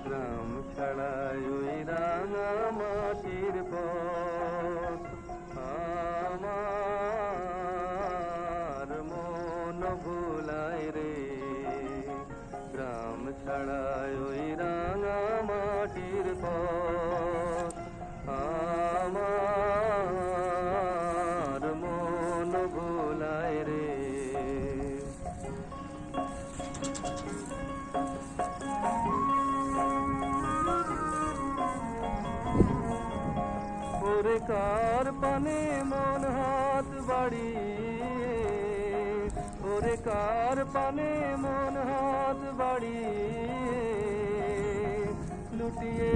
গ্রাম ছাড়াই ওই রাঙা মাটির পথ আমার মন ভুলায় রে। গ্রাম ছাড়াই ওই রাঙা মাটির পথ আমার মন ভুলায় রে। ওরে কার পানে মন হাত বাড়িয়ে, ওরে কার পানে মন হাত বাড়িয়ে লুটিয়ে